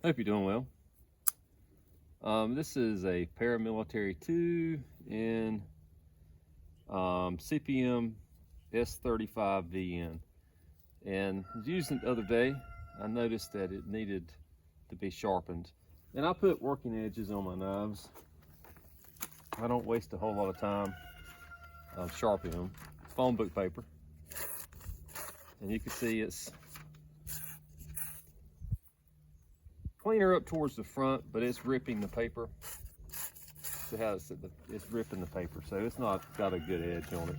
Hope you're doing well. This is a Paramilitary 2 in CPM S35VN. And I was using it the other day. I noticed that it needed to be sharpened. And I put working edges on my knives. I don't waste a whole lot of time sharpening them. It's phone book paper. And you can see it's cleaner up towards the front, but it's ripping the paper. See how it's ripping the paper, so it's not got a good edge on it.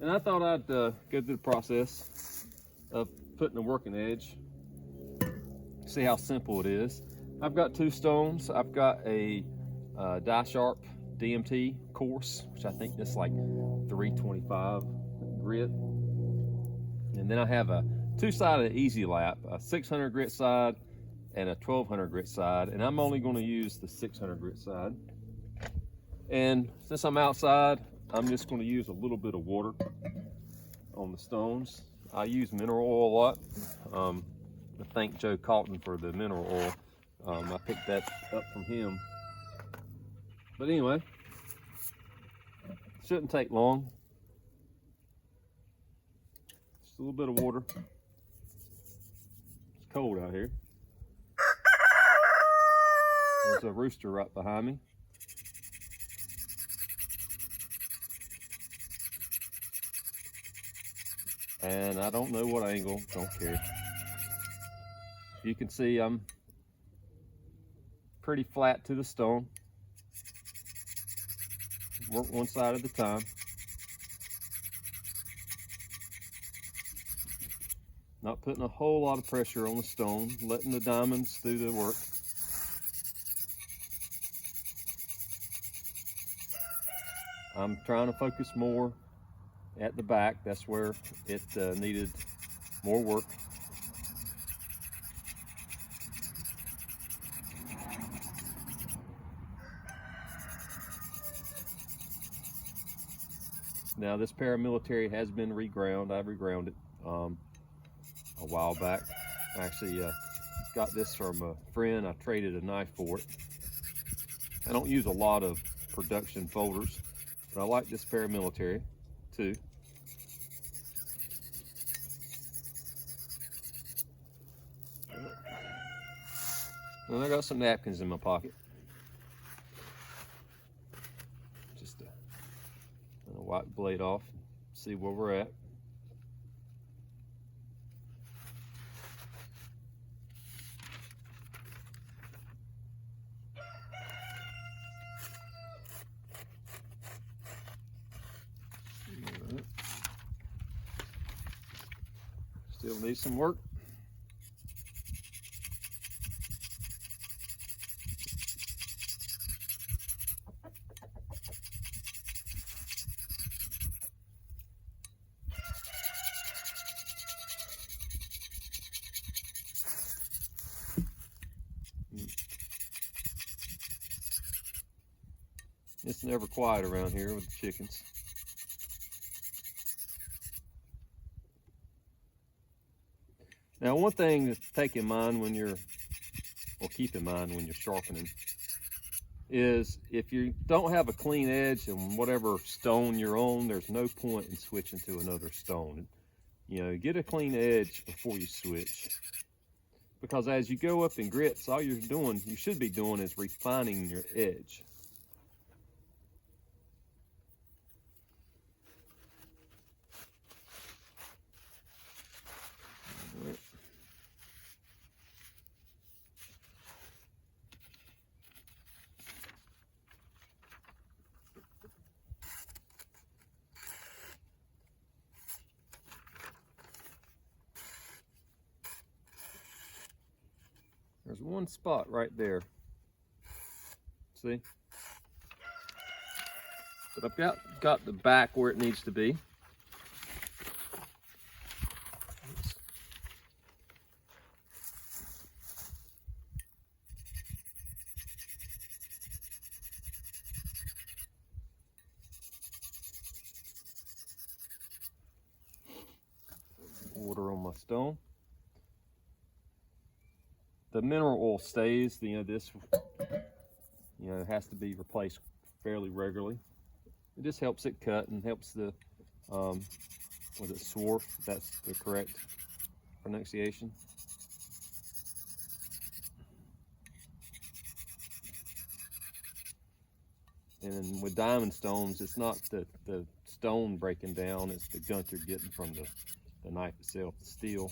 And I thought I'd go through the process of putting a working edge, see how simple it is. I've got two stones. I've got a Die Sharp DMT coarse, which I think this is like 325 grit. And then I have a two-sided Easy Lap, a 600 grit side and a 1200 grit side, and I'm only going to use the 600 grit side. And since I'm outside, I'm just going to use a little bit of water on the stones. I use mineral oil a lot. I thank Joe Cotton for the mineral oil. I picked that up from him. But anyway, shouldn't take long. Just a little bit of water. It's cold out here. There's a rooster right behind me. And I don't know what angle, don't care. You can see I'm pretty flat to the stone. Work one side at a time. Not putting a whole lot of pressure on the stone, letting the diamonds do the work. I'm trying to focus more at the back. That's where it needed more work. Now this Paramilitary has been reground. I reground it a while back. I actually got this from a friend. I traded a knife for it. I don't use a lot of production folders, but I like this Paramilitary too. And I got some napkins in my pocket. Just to wipe the blade off, see where we're at. Still needs some work. It's never quiet around here with the chickens. Now, one thing to take in mind when you're, or keep in mind when you're sharpening, is if you don't have a clean edge on whatever stone you're on, there's no point in switching to another stone. You know, get a clean edge before you switch. Because as you go up in grits, all you're doing, you should be doing, is refining your edge. There's one spot right there. See? But I've got the back where it needs to be. Water on my stone. the mineral oil stays. You know, this, you know, has to be replaced fairly regularly. It just helps it cut and helps the, was it swarf? If that's the correct pronunciation. And with diamond stones, it's not the stone breaking down, it's the gunk you're getting from the knife itself, the steel.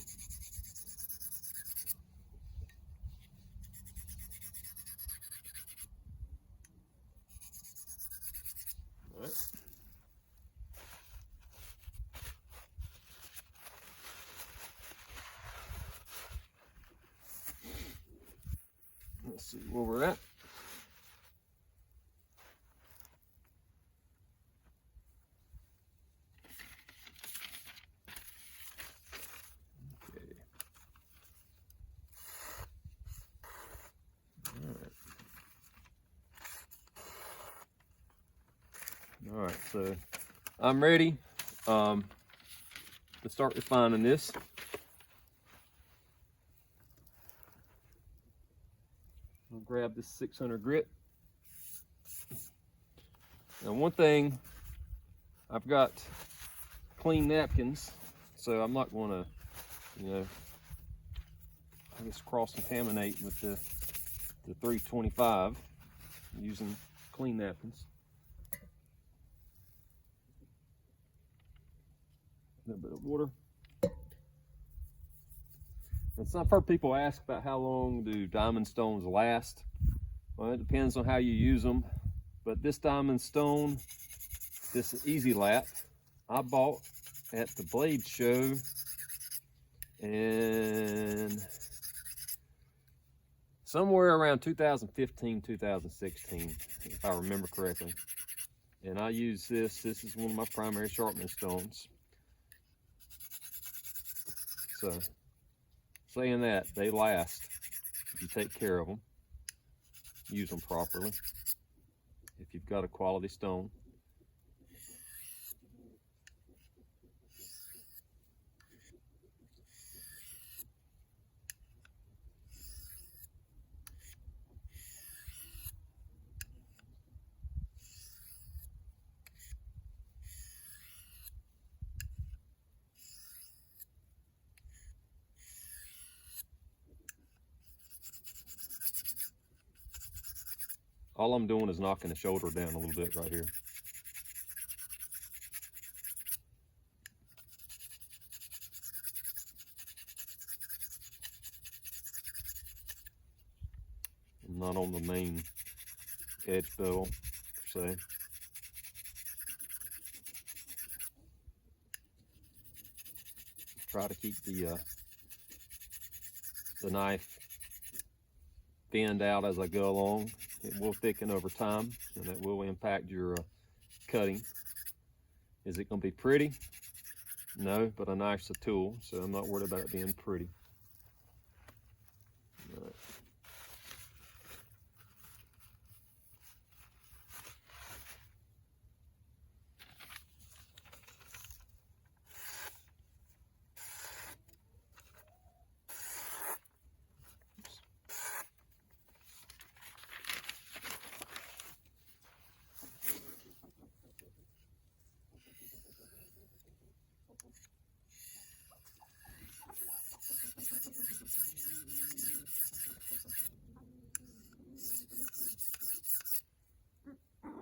All right. Let's see where we're at. Okay. All right, so I'm ready to start refining this. I'll grab this 600 grit. Now, one thing, I've got clean napkins, so I'm not going to, you know, I guess cross-contaminate with the 325 using clean napkins. A little bit of water. And some, I've heard people ask about how long do diamond stones last. Well, it depends on how you use them. But this diamond stone, this Easy Lap, I bought at the Blade Show, and somewhere around 2015, 2016, if I remember correctly. And I use this. This is one of my primary sharpening stones. So, saying that, they last if you take care of them, use them properly, if you've got a quality stone. All I'm doing is knocking the shoulder down a little bit right here. I'm not on the main edge bevel, per se. Try to keep the knife thinned out as I go along. It will thicken over time, and that will impact your cutting. Is it going to be pretty? No, but a knife's a tool, so I'm not worried about it being pretty. All right.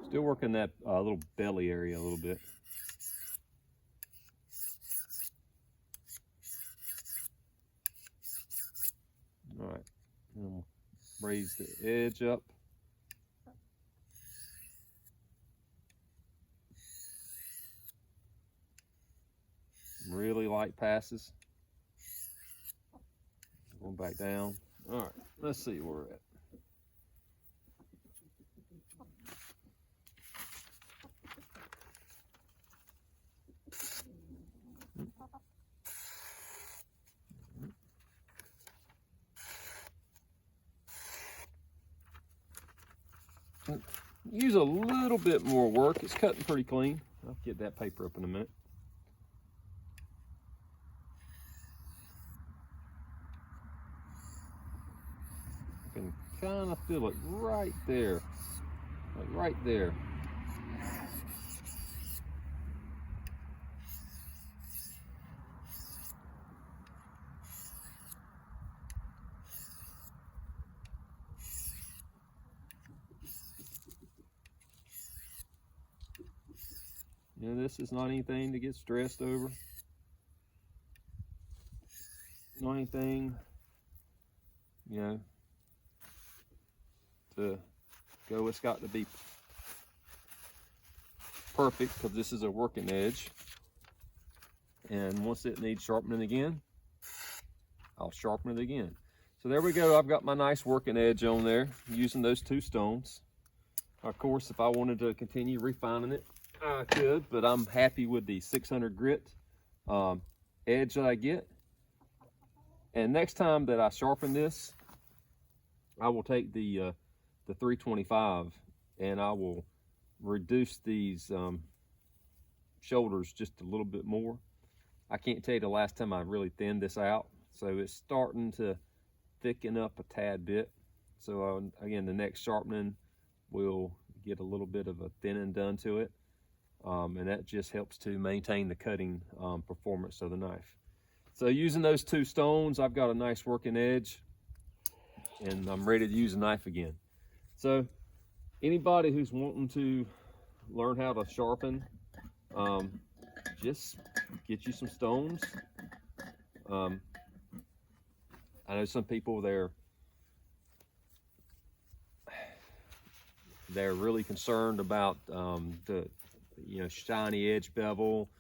Still working that little belly area a little bit. All right, and we'll raise the edge up. Really light passes. Going back down. All right, let's see where we're at. Use a little bit more work. It's cutting pretty clean. I'll get that paper up in a minute. kind of feel it right there, like right there. You know, this is not anything to get stressed over. Not anything, you know, to go, it's got to be perfect, because this is a working edge. And once it needs sharpening again, I'll sharpen it again. So there we go. I've got my nice working edge on there using those 2 stones. Of course, if I wanted to continue refining it, I could, but I'm happy with the 600 grit edge that I get. And next time that I sharpen this, I will take the 325 and I will reduce these shoulders just a little bit more. I can't tell you the last time I really thinned this out, so it's starting to thicken up a tad bit. So again, the next sharpening will get a little bit of a thinning done to it, and that just helps to maintain the cutting performance of the knife. So using those 2 stones, I've got a nice working edge, and I'm ready to use a knife again. So anybody who's wanting to learn how to sharpen, just get you some stones. I know some people, they're really concerned about the shiny edge bevel,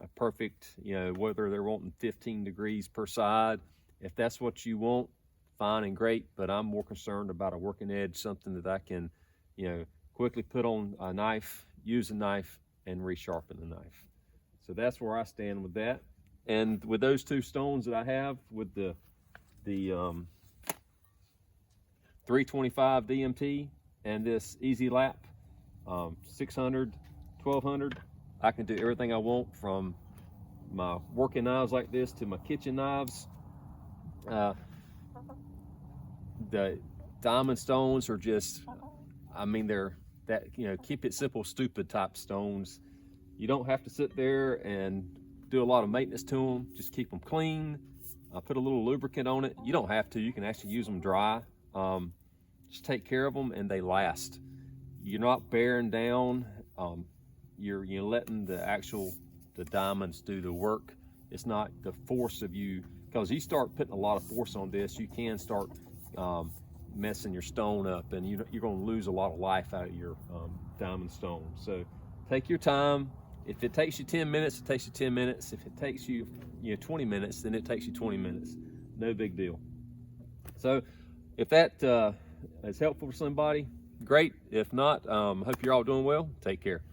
a perfect, whether they're wanting 15 degrees per side. If that's what you want, fine and great, but I'm more concerned about a working edge, something that I can, quickly put on a knife, use a knife, and resharpen the knife. So that's where I stand with that. And with those 2 stones that I have, with the 325 DMT and this Easy Lap 600, 1200, I can do everything I want, from my working knives like this to my kitchen knives. The diamond stones are just, they're that, keep it simple, stupid type stones. You don't have to sit there and do a lot of maintenance to them. Just keep them clean. Put a little lubricant on it. You don't have to. You can actually use them dry. Just take care of them, and they last. You're not bearing down. You're letting the diamonds do the work. It's not the force of you, because you start putting a lot of force on this, you can start messing your stone up, and you're going to lose a lot of life out of your diamond stone. So take your time. If it takes you 10 minutes, it takes you 10 minutes. If it takes you 20 minutes, then it takes you 20 minutes. No big deal. So if that is helpful for somebody, great. If not, hope you're all doing well. Take care.